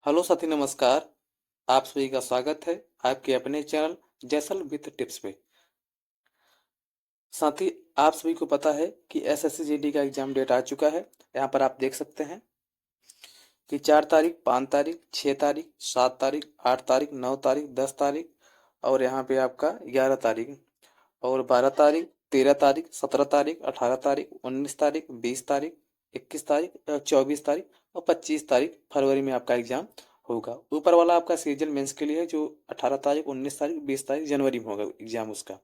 Hello साथी, नमस्कार। आप सभी का स्वागत है आपके अपने चैनल जैसल विद टिप्स पे। साथी, आप सभी को पता है कि एसएससी जीडी का एग्जाम डेट आ चुका है। यहाँ पर आप देख सकते हैं कि 4 तारीख, 5 तारीख, 6 तारीख, 7 तारीख, 8 तारीख, 9 तारीख, 10 तारीख और यहाँ पे आपका 11 तारीख और 12 तारीख, 13 तारीख, 17 तारीख, 18 तारीख, 19 तारीख, 20 तारीख, 21 तारीख, 24 तारीख और 25 तारीख फरवरी में आपका एग्जाम होगा। ऊपर वाला आपका सीजन मेंस के लिए है जो 18 तारीख, 19 तारीख, 20 तारीख जनवरी में होगा एग्जाम उसका।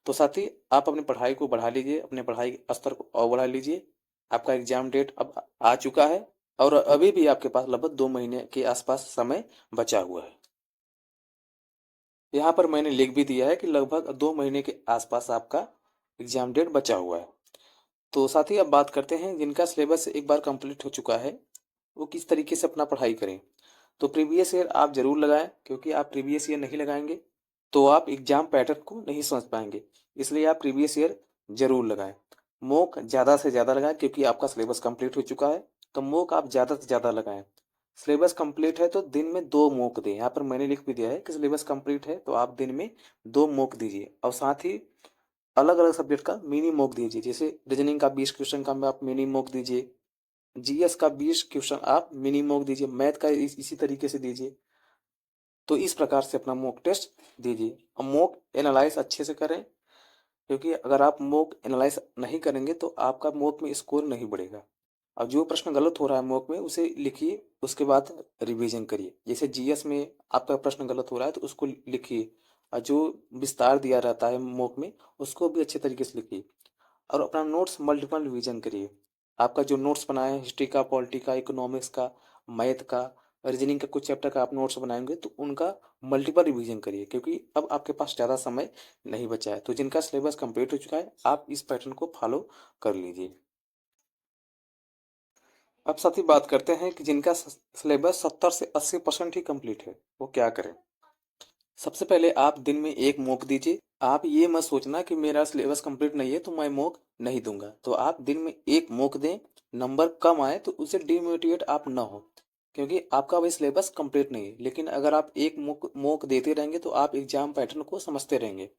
तो साथी, आप अपनी पढ़ाई को बढ़ा लीजिए, अपने पढ़ाई के स्तर को और बढ़ा लीजिए। आपका एग्जाम डेट अब आ चुका है और अभी भी आपके पास लगभग 2 महीने के आसपास समय बचा हुआ है। यहाँ पर मैंने लिख भी दिया है कि लगभग 2 महीने के आसपास आपका एग्जाम डेट बचा हुआ है। तो साथ ही अब बात करते हैं जिनका सिलेबस एक बार कंप्लीट हो चुका है वो किस तरीके से अपना पढ़ाई करें। तो प्रीवियस ईयर आप जरूर लगाएं, क्योंकि आप प्रीवियस ईयर नहीं लगाएंगे तो आप एग्जाम पैटर्न को नहीं समझ पाएंगे। इसलिए आप प्रीवियस ईयर जरूर लगाएं। मॉक ज़्यादा से ज़्यादा लगाएं, क्योंकि आपका सिलेबस कंप्लीट हो चुका है। तो मॉक आप ज़्यादा से ज़्यादा लगाएं। सिलेबस कंप्लीट है तो दिन में 2 मॉक दें। यहाँ पर मैंने लिख भी दिया है कि सिलेबस कंप्लीट है तो आप दिन में 2 मॉक दीजिए और साथ ही अलग अलग सब्जेक्ट का मिनी मॉक दीजिए। जैसे रीजनिंग का 20 क्वेश्चन का आप मिनी मॉक दीजिए, जीएस का 20 क्वेश्चन आप मिनी मॉक दीजिए, मैथ का इसी तरीके से दीजिए। तो इस प्रकार से अपना मॉक टेस्ट दीजिए और मॉक एनालाइज अच्छे से करें, क्योंकि अगर आप मॉक एनालाइज नहीं करेंगे तो आपका मॉक में स्कोर नहीं बढ़ेगा। अब जो प्रश्न गलत हो रहा है मॉक में उसे लिखिए, उसके बाद रिवीजन करिए। जैसे जीएस में आपका प्रश्न गलत हो रहा है तो उसको लिखिए और जो विस्तार दिया रहता है मॉक में उसको भी अच्छे तरीके से लिखिए और अपना नोट्स मल्टीपल रिवीजन करिए। आपका जो नोट्स बनाए हैं हिस्ट्री का, पॉलिटी का, इकोनॉमिक्स का, मैथ का, रीजनिंग का कुछ चैप्टर का आप नोट्स बनाएंगे तो उनका मल्टीपल रिवीजन करिए, क्योंकि अब आपके पास ज़्यादा समय नहीं बचा है। तो जिनका सिलेबस कंप्लीट हो चुका है आप इस पैटर्न को फॉलो कर लीजिए। अब साथ ही बात करते हैं कि जिनका सिलेबस 70 से 80% ही कंप्लीट है वो क्या करें। सबसे पहले आप दिन में 1 मॉक दीजिए। आप ये मत सोचना कि मेरा सिलेबस कंप्लीट नहीं है तो मैं मॉक नहीं दूंगा। तो आप दिन में 1 मॉक दें। नंबर कम आए तो उसे डिमोटिवेट आप ना हो, क्योंकि आपका वही सिलेबस कंप्लीट नहीं है। लेकिन अगर आप 1 मॉक देते रहेंगे तो आप एग्जाम पैटर्न को समझते रहेंगे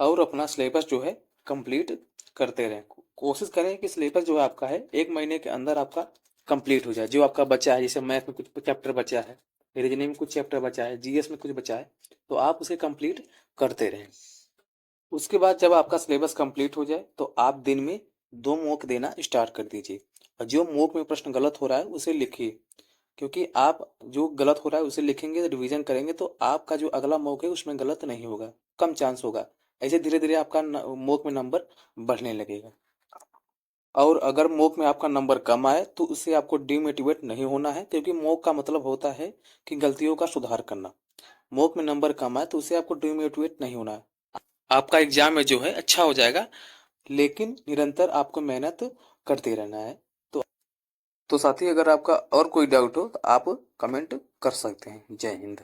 और अपना सिलेबस जो है कंप्लीट करते रहें। कोशिश करें कि सिलेबस जो है आपका है 1 महीने के अंदर आपका कंप्लीट हो जाए। जो आपका बचा है, जैसे मैथ में कुछ चैप्टर बचा है, रीजनिंग में कुछ चैप्टर बचा है, जीएस में कुछ बचा है, तो आप उसे कंप्लीट करते रहें। उसके बाद जब आपका सिलेबस कंप्लीट हो जाए तो आप दिन में 2 मॉक देना स्टार्ट कर दीजिए और जो मॉक में प्रश्न गलत हो रहा है उसे लिखिए, क्योंकि आप जो गलत हो रहा है उसे लिखेंगे, रिवीजन करेंगे तो आपका जो अगला मॉक है उसमें गलत नहीं होगा, कम चांस होगा। ऐसे धीरे धीरे आपका मॉक में नंबर बढ़ने लगेगा। और अगर मॉक में आपका नंबर कम आए तो उससे आपको डिमोटिवेट नहीं होना है, क्योंकि मॉक का मतलब होता है कि गलतियों का सुधार करना। मॉक में नंबर कम आए तो उससे आपको डिमोटिवेट नहीं होना है। आपका एग्जाम में जो है अच्छा हो जाएगा, लेकिन निरंतर आपको मेहनत करते रहना है। तो साथी, अगर आपका और कोई डाउट हो तो आप कमेंट कर सकते हैं। जय हिंद।